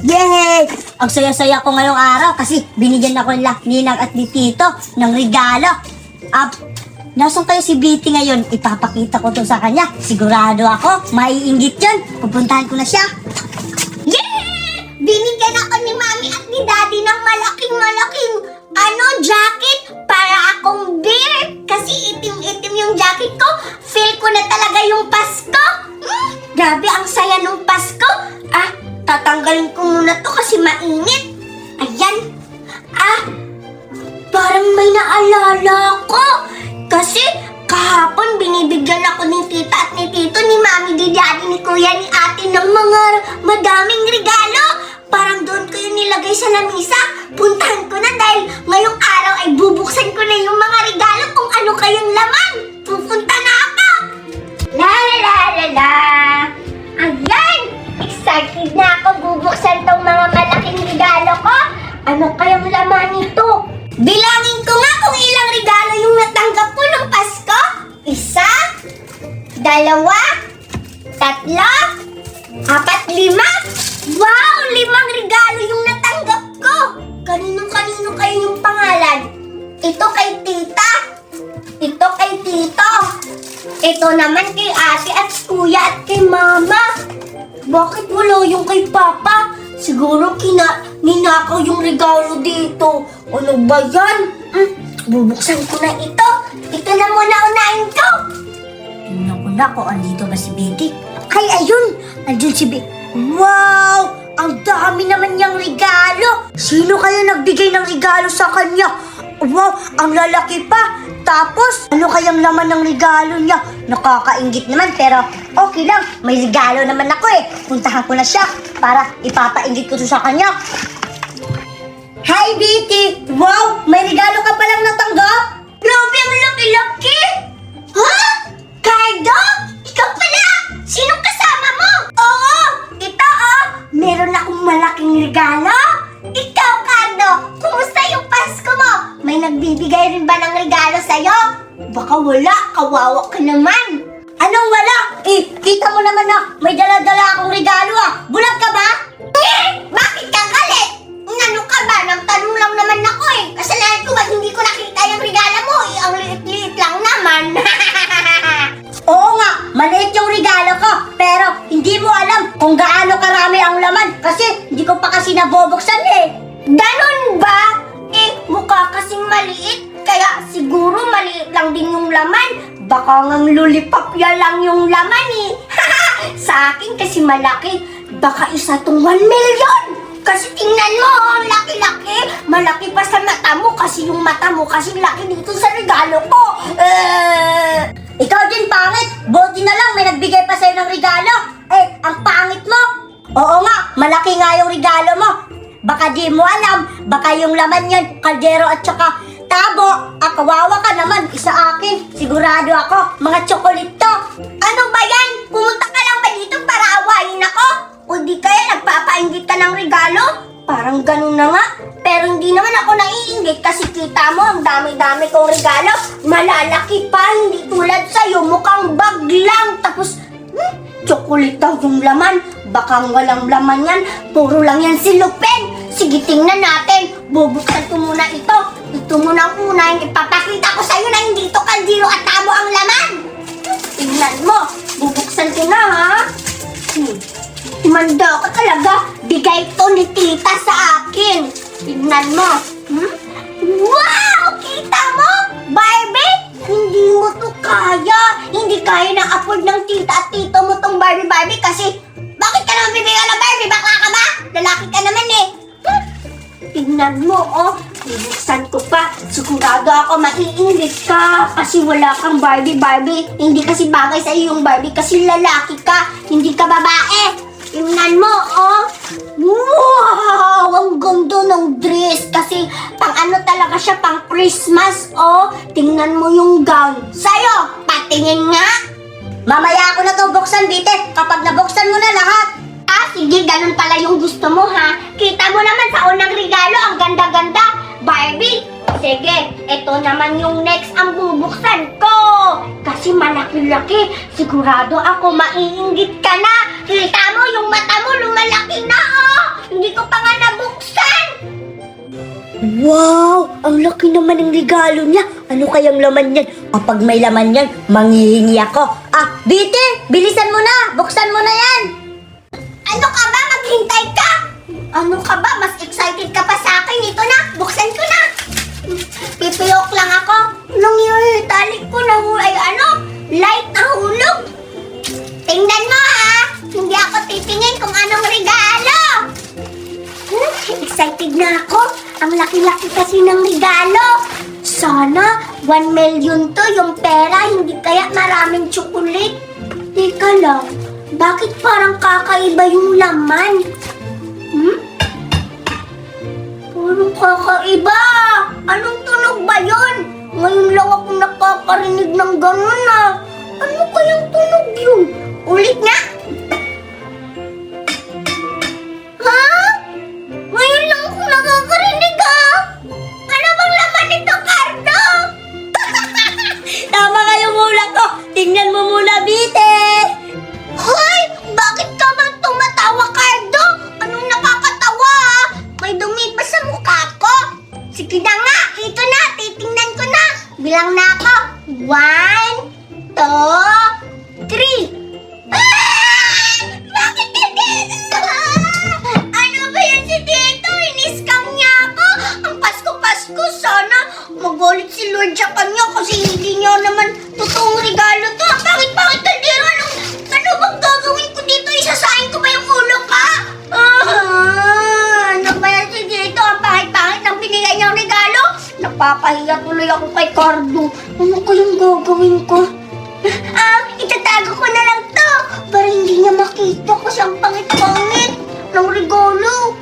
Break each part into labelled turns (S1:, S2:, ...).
S1: Yay! Ang saya-saya ko ngayong araw kasi binigyan ako nila Ninang at ni Tito ng regalo. Nasaan kayo si Betty ngayon? Ipapakita ko to sa kanya. Sigurado ako, maiinggit yun. Pupuntahan ko na siya.
S2: Yeah! Binigyan ako ni Mami at ni Daddy ng malaking jacket para akong bear. Kasi itim-itim yung jacket ko. Feel ko na talaga yung Pasko. Grabe, ang saya nung Pasko. Tatanggalin ko muna to kasi mainit. Ayan. Parang may naalala ko. Kasi kahapon binibigyan ako ni Tita at ni Tito, ni Mami, ni Daddy, ni Kuya, ni Ate ng mga madaming regalo. Parang doon ko yung nilagay sa lamisa. Puntahan ko na dahil ngayong araw ay bubuksan ko na yung mga regalo kung ano kayong laman. Pupunta na ako. La la la la la. Ayan! Excited na ako bubuksan tong mga malaking regalo ko. Ano kayang laman nito? Bilangin ko nga kung ilang regalo yung natanggap ko ng Pasko. 1, 2, 3, 4, 5. Wow! 5 regalo yung natanggap ko. Kanino kayo yung pangalan? Ito kay Tita. Ito kay Tito. Ito naman kay Ate at Kuya at kay Mama. Bakit wala yung kay Papa? Siguro ninakaw yung regalo dito. Ano ba yan? Bubuksan ko na ito. Ito na muna unahin ko.
S1: Tingnan ko na kung andito ba si Betty.
S2: Ay, ayun! Andun si Betty.
S1: Wow! Ang dami naman niyang regalo! Sino kaya nagbigay ng regalo sa kanya? Wow! Ang lalaki pa! Tapos, ano kayang laman ng regalo niya? Nakakainggit naman pero okay lang. May regalo naman ako eh. Puntahan ko na siya para ipapainggit ko to sa kanya. Hi, Betty! Wow! May regalo ka palang natanggap?
S2: Grabe, ang laki-laki! Ha? Cardo? Ikaw pala! Sinong kasama mo? Oo! Ito meron akong malaking regalo. Ikaw, Cardo! Kumusta yung Pasko mo? May nagbibigay rin ba ng regalo sa'yo? Baka wala, kawawa ka naman.
S1: Anong wala? Kita mo naman na may dala-dala akong regalo Bulag ka ba?
S2: Bakit ka galit? Ano ka ba? Nagtanong lang naman ako eh. Kasalanan ko ba hindi ko nakita yung regalo mo? Ang liit-liit lang naman.
S1: Oo nga, maliit yung regalo ko. Pero hindi mo alam kung gaano karami ang laman. Kasi hindi ko pa kasi nabubuksan eh.
S2: Ganon ba? Mukha kasing maliit. Kaya siguro maliit lang din yung laman. Baka ngang lulipapya lang yung laman eh. Sa akin kasi malaki. Baka isa tong 1 million. Kasi tingnan mo, laki-laki. Malaki pa sa mata mo kasi yung mata mo kasi laki dito sa regalo ko.
S1: Ikaw din pangit. Buti na lang may nagbigay pa sa'yo ng regalo. Ang pangit mo. Oo nga, malaki nga yung regalo mo. Baka di mo alam, baka yung laman yan, kaldero at saka tabo. Kawawa ka naman, isa akin. Sigurado ako, mga tsokolate to.
S2: Ano ba yan? Pumunta ka lang ba dito para awayin ako? O di kaya nagpapainggit ka ng regalo? Parang ganun na nga. Pero hindi naman ako naiinggit kasi kita mo, ang dami-dami kong regalo. Malalaki pa, hindi tulad sa'yo. Mukhang bag lang. Tapos, chocolate daw yung laman. Baka walang laman yan. Puro lang yan si Lupin. Sige, tingnan natin. Bubuksan ko muna ito. Ito muna ang una. Ipapakita ko sa'yo na hindi ito kaldero at tabo ang laman. Tingnan mo. Bubuksan ko na, ha? Manda ka talaga. Bigay ito ni Tita sa akin. Tingnan mo. Wow! Kita mo? Barbie? Hindi mo to kaya. Hindi kaya na afford ng Tita at Tito mo tong Barbie kasi bakit ka naman bibigyan ng Barbie? Bakla ka ba? Lalaki ka naman eh. Tingnan mo, bubuksan ko pa. Sigurado ako maiinggit ka kasi wala kang Barbie. Hindi kasi bagay sa iyo yung Barbie kasi lalaki ka. Hindi ka babae. Tingnan mo, Wow! Ang ganda ng dress kasi pang ano talaga siya, pang Christmas, Tingnan mo yung gown. Sa'yo, patingin nga.
S1: Mamaya ako na to buksan, Betty. Kapag nabuksan mo na lahat.
S2: Sige, ganun pala yung gusto mo, ha? Kita mo naman sa unang regalo, ang ganda-ganda. Barbie, sige, ito naman yung next ang bubuksan ko. Kasi malaki-laki, sigurado ako maiinggit ka na. Kita mo, yung mata mo lumalaki na,
S1: Wow! Ang laki naman ng regalo niya. Ano kayang laman yan? Kapag may laman yan, manghihingi ako. Bite! Bilisan mo na! Buksan mo na yan!
S2: Ano ka ba? Maghintay ka! Ano ka ba? Mas excited ka pa sa akin. Ito na, buksan ko na. Pipiyok lang ako. Nung yung talik ko na light ang hulog. Tingnan mo ha! Hindi ako titingin kung anong regalo. Excited na ako. Ang laki-laki kasi ng regalo. Sana 1 million to yung pera, hindi kaya maraming tsokolate. Teka lang, bakit parang kakaiba yung laman? Parang kakaiba. Anong tunog ba yun? Ngayon lang ako nakakarinig ng ganun ah. Ano kayang tunog yun? Ulit nga. Ha? Ngayon lang ako nakakarinig ah. Ano bang laman nito, Cardo?
S1: Tama kayong hula ko! Tingnan mo muna, Bite!
S2: Hoy! Bakit ka ba tumatawa, Cardo? Anong nakakatawa ah? May dumi pa sa mukha ko. Sige na nga, ito na, titingnan ko na. Bilang na ako. 1, 2, 3. Bakit ka dito? Ano ba yan si Tito? Iniscam niya ako. Ang Pasko-Pasko, sana magalit si Lord sa kanya kasi hindi niya naman totoong regalo to. Bakit kaldero? Ano bang gagawin ko dito? Isasahin ko ba yung ulo ka? Ano ba yan si Tito? Ang pangit-pangit ng binigay niyang regalo. Napapahiya tuloy ako kay Cardo. Ano kayang gagawin ko? Itatago ko na lang to para hindi niya makita kasi ang pangit-pangit ng regalo.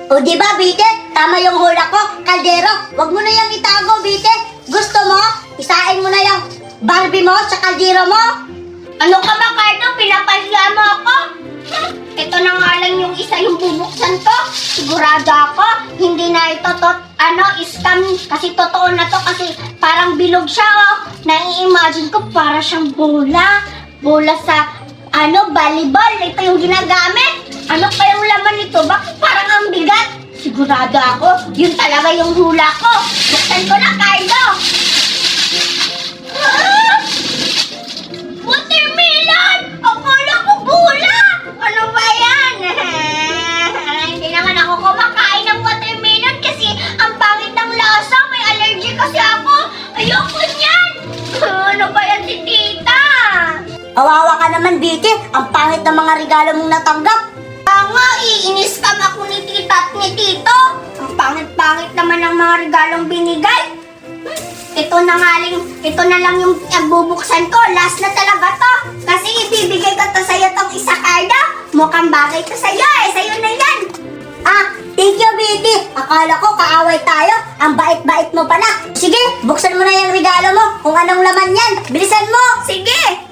S1: O diba, Bite? Tama yung hula ko. Kaldero, wag mo na yung itago, Bite. Gusto mo? Isain mo na yung Barbie mo sa kaldero mo?
S2: Ano ka ba, Cardo? Pinapahiya mo ako? Ito na nga lang yung isa yung bubuksan ko. Sigurado ako, hindi na ito scam. Kasi totoo na to kasi parang bilog siya, oh. Nai-imagine ko para siyang bola. Bola sa, volleyball. Ito yung ginagamit. Ano pa yung laman nito? Bakit parang ang bigat? Sigurado ako, yun talaga yung hula ko. Buksan ko na, Cardo. Watermelon! Akala ko bola! Ano ba yan? Hindi naman ako kumakain ng watermelon kasi ang pangit ng lasa. May allergy kasi ako. Ayoko niyan! Ano ba yan si Tita?
S1: Kawawa ka naman, Bite. Ang pangit ng mga regalo mong natanggap.
S2: Nga, iinis-scam ako ni Tita at ni Tito. Ang pangit-pangit naman ng mga regalong binigay. Ito na lang yung bubuksan ko. Last na talaga to. Kasi ibibigay ko to sa'yo tong isa, Cardo. Mukhang bagay to sa'yo eh. Sa'yo na yan.
S1: Thank you, Bite. Akala ko kaaway tayo. Ang bait-bait mo pala. Sige, buksan mo na yung regalo mo. Kung anong laman yan. Bilisan mo.
S2: Sige.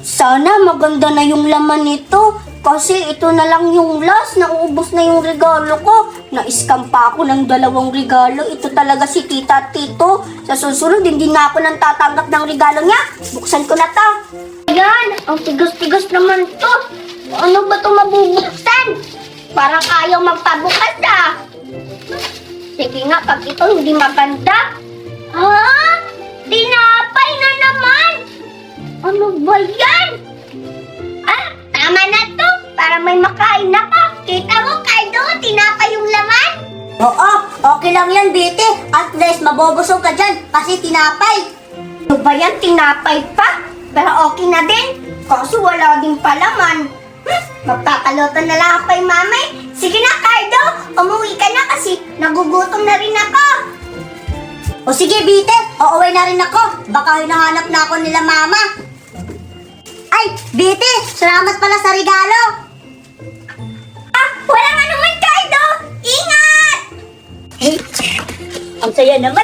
S2: Sana maganda na yung laman nito. Kasi ito na lang yung last. Nauubos na yung regalo ko. Na-scam pa ako ng 2 regalo. Ito talaga si Tita at Tito. Sa susunod, hindi na ako nang tatanggap ng regalo niya. Buksan ko na to. Ayan, ang tigas-tigas naman to. Ano ba ito mabubuksan? Parang ayaw magpabukas ah. Sige nga, pag ito hindi maganda. Tinapay na naman. Ano ba yan? Tama na to. Para may makain ako. Kita mo, Cardo, tinapay yung laman.
S1: Oo, okay lang yan, Bite. At least mabobusog ka dyan kasi tinapay.
S2: Ano ba yan? Tinapay pa? Pero okay na din. Kaso wala din palaman. Magpapaluto na lang ako kay Mami. Sige na, Cardo. Umuwi ka na kasi nagugutom na rin ako.
S1: O sige, Bite. Uuwi na rin ako. Baka hinahanap na ako nila Mama. Ay, Bite. Salamat pala sa regalo.
S2: Walang anuman, Cardo. Ingat!
S1: Ang saya naman.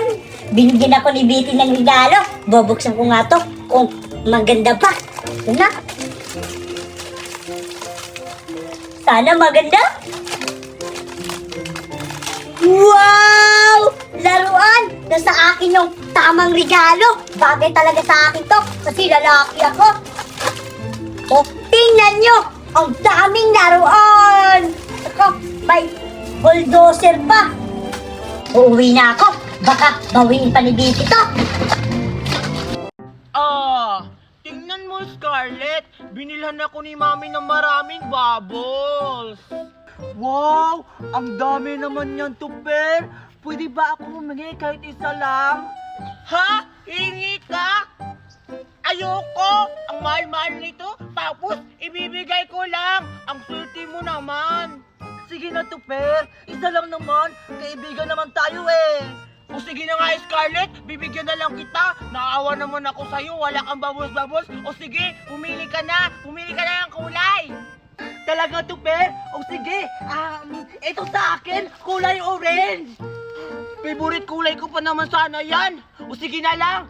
S1: Binigyan ako ni Bite ng regalo. Bubuksan ko nga to kung maganda pa. Ito na. Sana maganda. Wow! Laruan! Nasa akin yung tamang regalo. Bagay talaga sa akin to kasi lalaki ako. Oh, tingnan nyo! Ang daming laruan! Ako, may bulldozer pa. uuwi na ako. Baka bawiin pa ni Vicky to.
S3: Tingnan mo, Scarlett. Binilhan ako ni Mami ng maraming bubbles. Wow! Ang dami naman yan, Tuper. Pwede ba ako humingi kahit isa lang? Ha? Hingi ka? Ayoko! Ang mahal-mahal nito, tapos ibibigay ko lang. Ang swerte mo naman. Sige na, Tuper. Isa lang naman. Kaibigan naman tayo eh. O sige na nga, Scarlett, bibigyan na lang kita. Naawa naman ako sa'yo, wala kang babos-babos. O sige, pumili ka na ng kulay. Talaga, Tuper? O sige, ito sa akin, kulay orange. Favorite kulay ko pa naman sana yan. O sige na lang,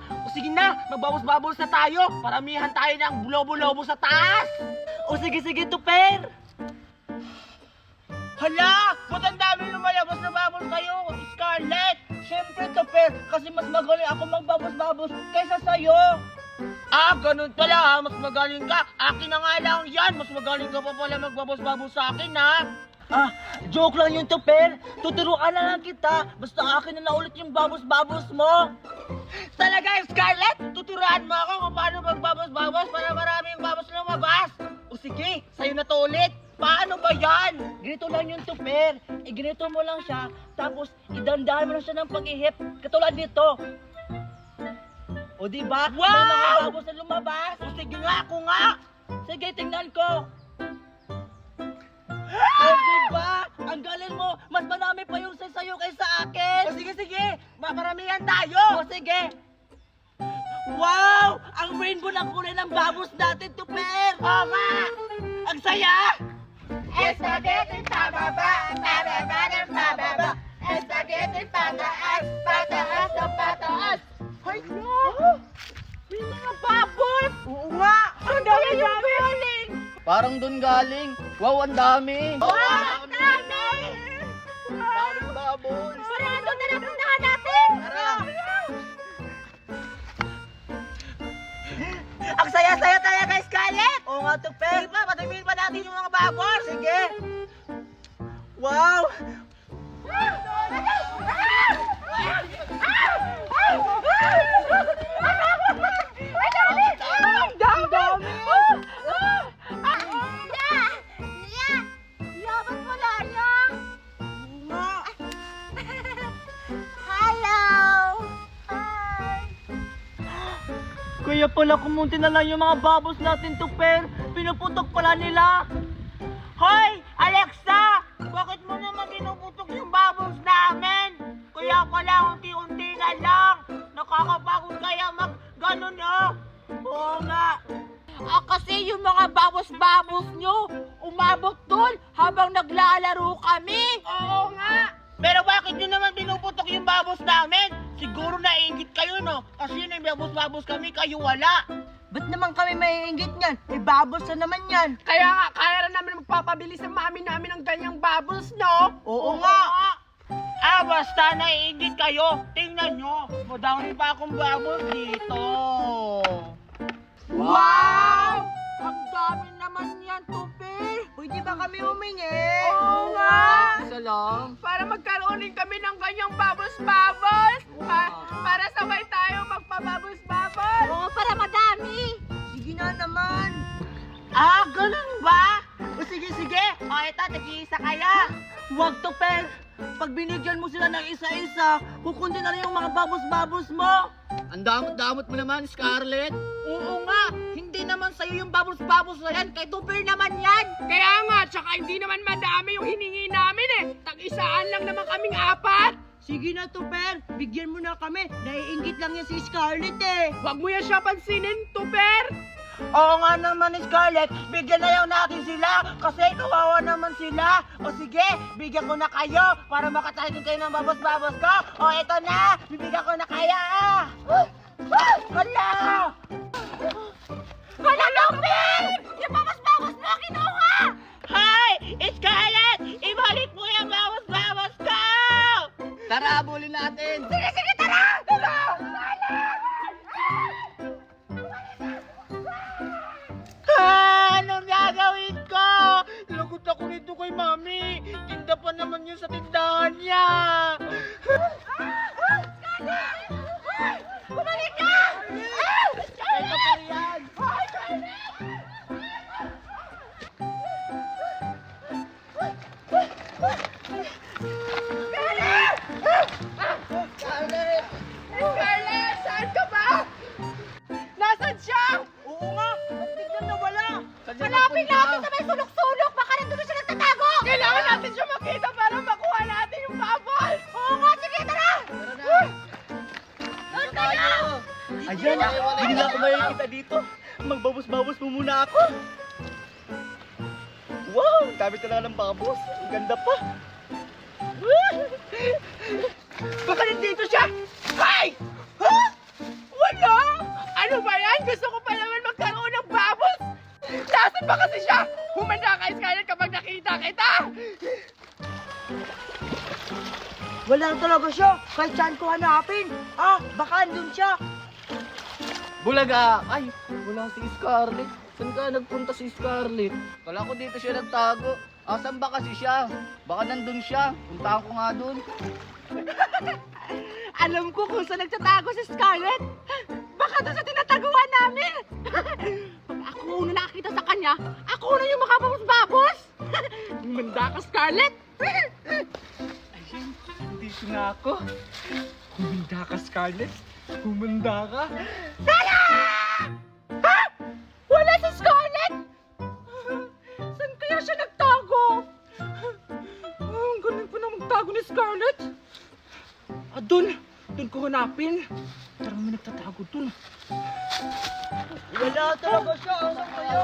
S3: magbabos-babos na tayo. Paramihan tayo ng lobo-lobo sa taas. O sige, Tuper. Hala, ba't ang dami lumalabas na bubbles kayo, Scarlett? Siyempre, Tuper, kasi mas magaling ako magbabos-babos kaysa sa'yo. Ganun pala ha, mas magaling ka. Akin na nga lang yan, mas magaling ka pa pala magbabos-babos sa akin ha. Joke lang yun, Tuper. Tuturuan na lang kita, basta akin na ulit yung babos-babos mo. Talaga, Scarlett, tuturuan mo ako kung paano magbabos-babos para maraming babos lumabas. O sige, sa'yo na to ulit. Paano ba yan? Ganito lang yung Tuper. Ganito mo lang siya, tapos idandahan mo lang siya ng pag-ihip. Katulad nito. O diba? Wow! May mga babos na lumabas. O sige nga, ako nga. Sige, tingnan ko. O diba? Ang galing mo. Mas marami pa yung sa'yo kaysa akin. O sige. Maparamihan tayo. O sige. Wow! Ang rainbow na kulay ng babos natin, Tuper. O nga! Ang saya! Spaghetti pababa, pababa. Spaghetti pataas, pataas. Ay, no! May mga bubbles! Oo nga! Ang dami! Parang doon galing. Wow, ang dami! Wow, ang dami! Daming bubbles! Parang doon na napuntahan natin! Tara! Ang saya-saya tayo guys, Scarlett! Oo nga, Tuper! Sige pa, patingin pa natin yung mga bubbles! Sige! Wow! Ang dami!
S2: Labas mo lang yan! Hello! Hi!
S3: Kaya pala kumunti na lang yung mga bubbles natin, Tuper. Pinuputok pala nila. Hoy, Alexa! Bakit mo naman pinuputok yung bubbles namin? Kaya pala unti-unti na lang. Nakakapagod kaya mag-ganon Oo nga. Kasi yung mga bubbles nyo, umabot doon habang naglalaro kami. Oo nga. Pero bakit nyo naman pinuputok yung bubbles namin? Siguro naiingit kayo, no? Kasi yung bubbles kami, kayo wala. Ba't naman kami maiingit niyan? May bubbles na naman yan. Kaya nga, kaya na namin magpapabili sa mami namin ng ganyang bubbles, no? Oo nga. Basta naiingit kayo. Tingnan nyo, madami pa akong bubbles dito. Wow! Ang dami naman yan, Tupi. Pwede ba kami humingi? Oo nga. Isa lang. Para magkaroon din kami ng ganyang bubbles. Para sabay tayo magpa-bubbles.
S2: Oo, para madami!
S3: Sige na naman. Ganun ba? O sige. O eto, nag-iisa kaya. Huwag, Tuper. Pag binigyan mo sila ng isa-isa, kukunti na rin yung mga bubbles mo. Ang damot-damot mo naman, Scarlett. Oo nga, hindi naman sa'yo yung bubbles na yan, kay Tuper naman yan.
S4: Kaya nga, tsaka hindi naman madami yung hiningi namin eh. Tag-isaan lang naman kaming 4.
S3: Sige na, Tuper, bigyan mo na kami. Naiingit lang yan si Scarlett eh.
S4: Huwag mo yan siya pansinin, Tuper.
S3: Oo nga naman, Scarlett, bigyan na lang natin sila kasi kawawa naman sila. O sige, bigyan ko na kayo para makatayin kayo ng babos-babos ko. O eto na, bibigyan ko na kaya. Hala!
S2: Hala, Tuper! Yung babas-babas mo kinuha!
S3: Hi! Scarlett! Ibalik mo yung babos-babos ko! Tara, abulin natin!
S2: Sige, tara!
S3: Anong gagawin ko? Lagot ako nito kay Mami. Tinda pa naman yun sa tindahan niya.
S2: Bumalik ka!
S3: Ito pa yan.
S4: Scarlett! Saan ka ba? Nasaan siya?
S3: Oo nga, ba't biglang nawala?
S2: Hanapin natin sa may sulok-sulok! Baka nandun siya nagtatago!
S4: Kailangan natin siya makita para makuha natin yung bubbles!
S2: Oo nga, sige, tara! Doon tayo!
S3: Ayan, hindi na ako makikita dito. Magbabos-babos mo muna ako. Wow, dami talaga ng babos. Ang ganda pa.
S4: Baka nandito siya! Hay! Ha? Wala! Ano ba yan? Gusto ko pa naman magkaroon ng bubbles! Nasaan ba kasi siya? Humanda ka, Scarlett, kapag nakita kita!
S1: Wala talaga siya. Kahit saan ko hanapin. Baka andun siya.
S3: Bulaga! Ay, wala si Scarlett. Saan ka nagpunta si Scarlett? Kala ko dito siya nagtago. Asan ba kasi siya? Baka nandun siya. Puntahan ko nga dun.
S4: Alam ko kung saan nagtatago si Scarlett. Baka doon sa tinataguan namin. Pag ako una nakakita sa kanya, ako na yung makapapos-babos. Manda ka, Scarlett.
S3: Ayun, dito na ako. Humanda ka, Scarlett. Humanda ka.
S4: Ha? Wala si Scarlett? Saan kaya siya nagtago? Ang galing pa na magtago ni Scarlett. Doon ko hanapin. Parang may nagtatago doon.
S3: Wala talaga siya. Asan kaya?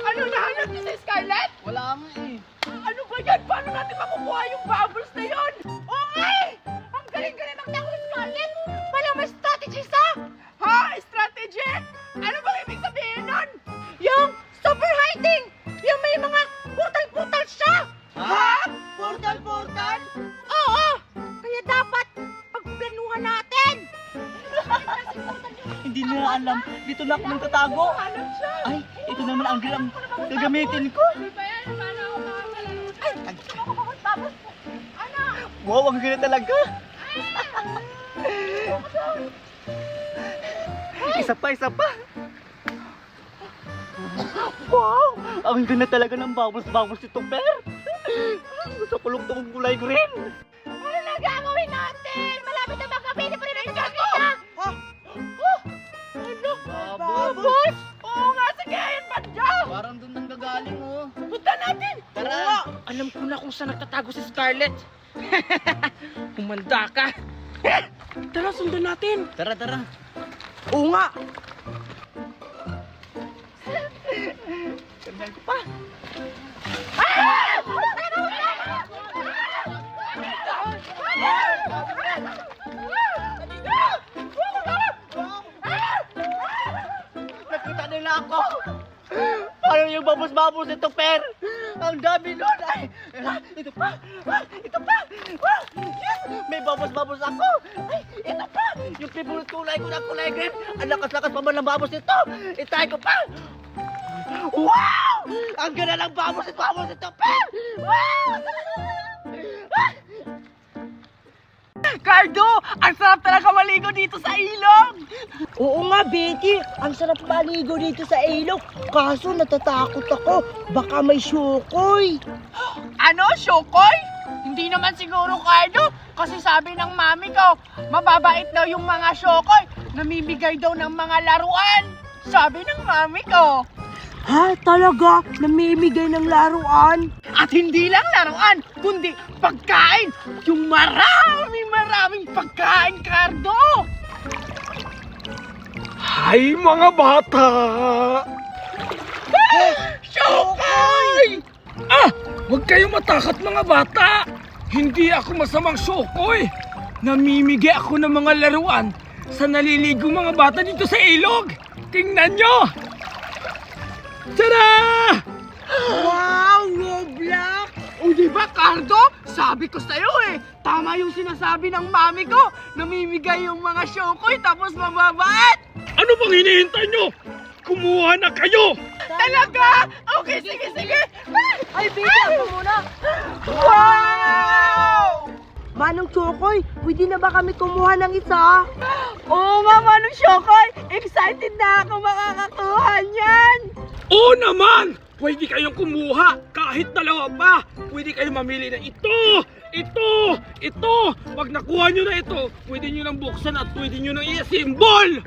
S4: Ano nahanap niyo si Scarlett?
S3: Wala nga eh.
S4: Ano ba yan? Paano natin makukuha yung bubbles na yun? Oo nga eh! Ang galing-galing magtago ni Scarlett! Walang may strategy sa? Ha? Strategy? Ano bang ibig sabihin nun? Yung super hiding! Yung may mga portal-portal siya! Ha?
S3: Portal-portal?
S4: Oo! Kaya dapat pagplanuhan natin!
S3: Hindi nila alam. Dito na ako nagtatago.
S4: Hanap siya!
S3: Ay, ito naman ang gram gagamitin ko.
S4: Di ba yan? Paano ako makakalam? Ay! Ako bubbles! Ano?
S3: Wow, ang ganda talaga. Isa pa, isa pa. Wow, ang ganda talaga ng bubbles-bubbles nito, Per. Gusto ko lang itong kulay green.
S2: Ano na gagawin natin? Malapit na magabi, di pa rin natin nakita!
S4: Ano?
S3: Bubbles?
S4: Oo nga, sige, ayun pa dyan!
S3: Parang doon nang gagaling, oh.
S4: Punta natin!
S3: Tara.
S4: Oo nga, alam ko na kung saan nagtatago si Scarlett. Humanda ka. Tara, sundan natin.
S3: Tara, tara.
S4: Oo nga.
S3: Tandaan ko pa. Nakita nila ako. Paano yung babos-babos nito, Per? Ang dami nun. Ay, ito pa. Ito pa. Yes! May babos-babos ako. Ay, ito pa. Yung favorite kulay ko na kulay green. Ang lakas-lakas pa man ng babos nito. Itay ko pa. Wow! Ang ganda ng babos nito, Per! Wow!
S4: Cardo, ang sarap talaga maligo dito sa ilog.
S1: Oo nga, Betty. Ang sarap maligo dito sa ilog. Kaso natatakot ako. Baka may syukoy.
S4: Ano, Shokoy? Hindi naman siguro, Cardo. Kasi sabi ng mami ko, mababait daw yung mga Shokoy. Namimigay daw ng mga laruan. Sabi ng mami ko.
S1: Ha? Talaga? Namimigay ng laruan?
S4: At hindi lang laruan, kundi pagkain. Yung maraming pagkain, Cardo.
S5: Hay mga bata!
S4: Shokoy!
S5: Huwag kayong matakot mga bata! Hindi ako masamang Shokoy! Namimigay ako ng mga laruan sa naliligo mga bata dito sa ilog! Tingnan nyo! Tada!
S4: Wow, Roblox! O diba, Cardo? Sabi ko sa'yo eh, tama yung sinasabi ng mami ko. Namimigay yung mga Shokoy tapos mababait.
S5: Ano bang hinihintay nyo? Kumuha na kayo!
S4: Talaga? Okay, sige.
S1: Ay, Betty, ako muna.
S4: Wow!
S3: Manong Chokoy, pwede na ba kami kumuha ng isa? Oo nga, Manong Chokoy! Excited na ako makakakuha niyan!
S5: Oo naman! Pwede kayong kumuha kahit dalawa pa. Pwede kayong mamili na ito. Pag nakuha nyo na ito, pwede nyo nang buksan at pwede nyo nang i-assemble.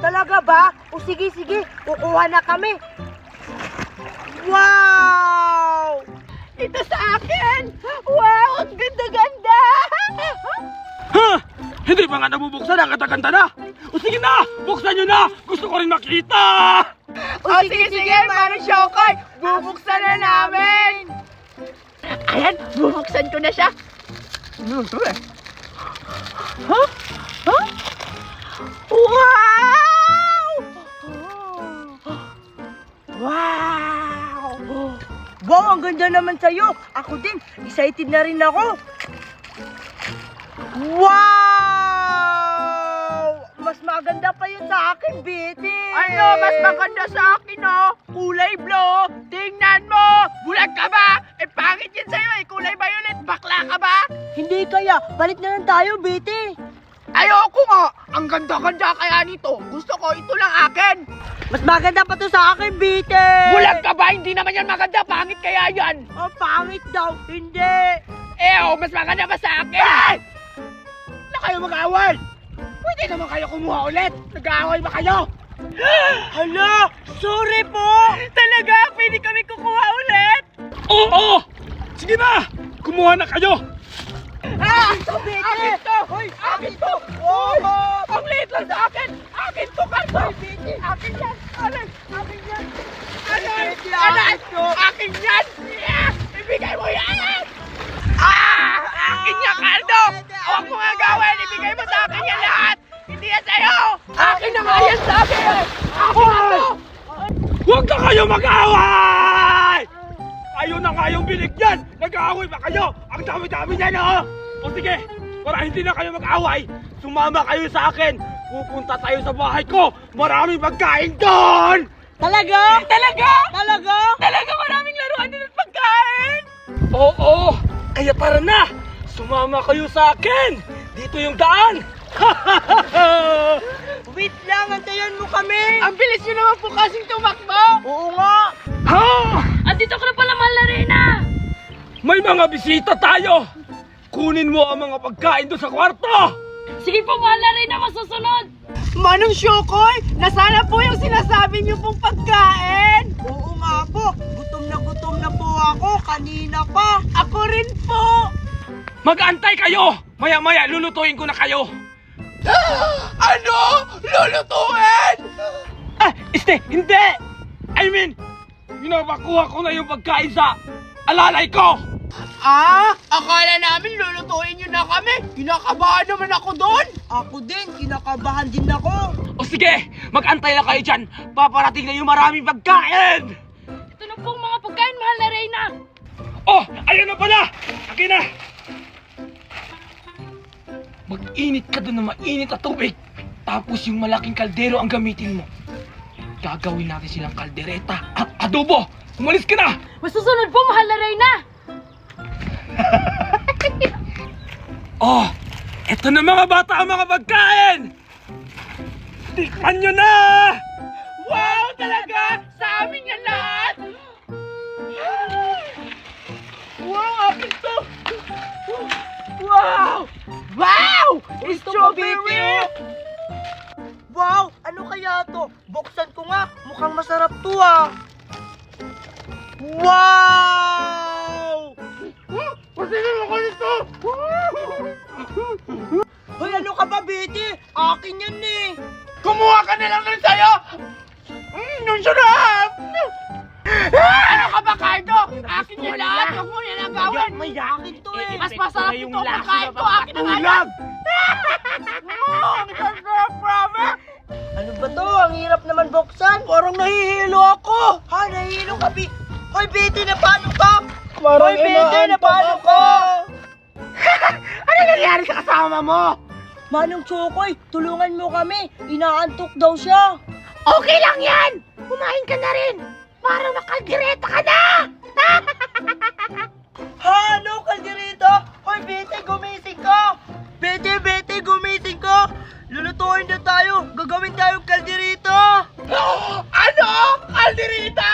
S3: Talaga ba? O sige, kukuha na kami. Wow! Ito sa akin! Wow, ang ganda-ganda!
S5: Ha? Hindi pa nga nabubuksan, ang ganda-ganda na. O sige na, buksan nyo na. Gusto ko rin makita.
S3: O sige, Manong Chokoy! Bubuksan na namin! Ayan, bubuksan ko na siya. Huh? Wow! Wow, ang ganda naman sa'yo. Ako din, excited na rin ako. Wow! Mas maganda pa yun sa akin, Betty. Ano? Mas maganda sa akin, oh. Kulay blue. Tingnan mo. Bulag ka ba? Pangit yun sa'yo, kulay violet. Bakla ka ba? Hindi kaya. Palit na lang tayo, Betty. Ayoko nga. Ang ganda-ganda kaya nito. Gusto ko, ito lang akin. Mas maganda pa to sa akin, Betty. Bulag ka ba? Hindi naman yan maganda. Pangit kaya yan. Oh, pangit daw. Hindi. Mas maganda pa sa akin. Na kayo mag-awal. Pwede naman kayo kumuha ulit. Nag-aaway ba kayo? Hala! Sorry po! Talaga? Pwede kami kukuha ulit?
S5: Oo! Sige na! Kumuha na kayo!
S3: Ito, Betty! Akin to! Hoy! Akin to! Oh! Ang liit lang sa akin! Akin to, Kanto! Betty! Akin yan! Akin yan! Akin yan! Ibigay mo yan! Akin yan, Kaldo! Huwag mo nga gawin! Ibigay mo sa akin yan lahat! Hindi yan sa'yo! Akin na nga yan sa akin! Akin na to!
S5: Huwag na kayo mag-away! Kayo na kayong binigyan! Nag-aaway ba kayo? Ang dami-dami niyan, oh! O sige, para hindi na kayo mag-away, sumama kayo sa akin! Pupunta tayo sa bahay ko! Maraming pagkain doon!
S3: Talaga? Talaga maraming laruan din at pagkain!
S5: Oo! Kaya tara na! Sumama kayo sa akin! Dito yung daan!
S3: Wait lang, antayan mo kami! Ang bilis nyo naman po kasing tumakbo! Oo nga!
S5: Ha?
S2: Andito ka na pala, Mahal na Reyna!
S5: May mga bisita tayo! Kunin mo ang mga pagkain doon sa kwarto!
S2: Sige po, Mahal na Reyna, masusunod!
S3: Manong Chokoy, nasana po yung sinasabi niyo pong pagkain! Oo nga po, gutom na po ako, kanina pa! Ako rin po!
S5: Mag-antay kayo! Maya-maya lulutuin ko na kayo!
S3: Ano? Lulutuin?
S5: Hindi! I mean, pinapakuha ko na yung pagkain sa alalay ko!
S3: Akala namin lulutuin niyo na kami! Kinakabahan naman ako doon! Ako din, kinakabahan din ako!
S5: O sige, mag-antay lang kayo dyan! Paparating na yung maraming pagkain!
S2: Ito na pong mga pagkain, Mahal na Reyna!
S5: Oh, ayun na pala! Akin na! Mag-init ka doon na mainit na tubig. Tapos yung malaking kaldero ang gamitin mo. Gagawin natin silang kaldereta at adobo. Umalis ka na!
S2: Masusunod po, Mahal na Reyna!
S5: Oh, eto na mga bata ang mga pagkain! Tikman nyo na!
S3: Wow, talaga? Sa amin yan lahat? Wow, akin to! Wow! Wow! Strawberry! Wow! Ano kaya to? Buksan ko nga. Mukhang masarap to, ah. Wow! Kasi naman ko nito! Hoy, ano ka ba, Betty? Akin yan, eh. Kumuha ka na lang nun sa'yo! Nung sarap! Ano ka ba, Cardo? Akin yan lahat! Huwag mo nilang gawin! May akin to, eh! Mas masarap ito ang kain ko! Akin na nga yan! Ang sarap, promise! Ano ba to? Ang hirap naman buksan! Parang nahihilo ako! Ha? Nahihilo ka, Hoy, Betty, na paano ka? Hoy, Betty, na paano ka? Ano nangyari sa kasama mo? Manong Chokoy, tulungan mo kami. Inaantok daw siya. Okay lang yan! Kumain ka na rin! Para makaldireta ka na! Ha? Ano, kaldireta? Hoy, Betty, gumising ka! namin tayong kalderito!
S4: Ano? Kalderita?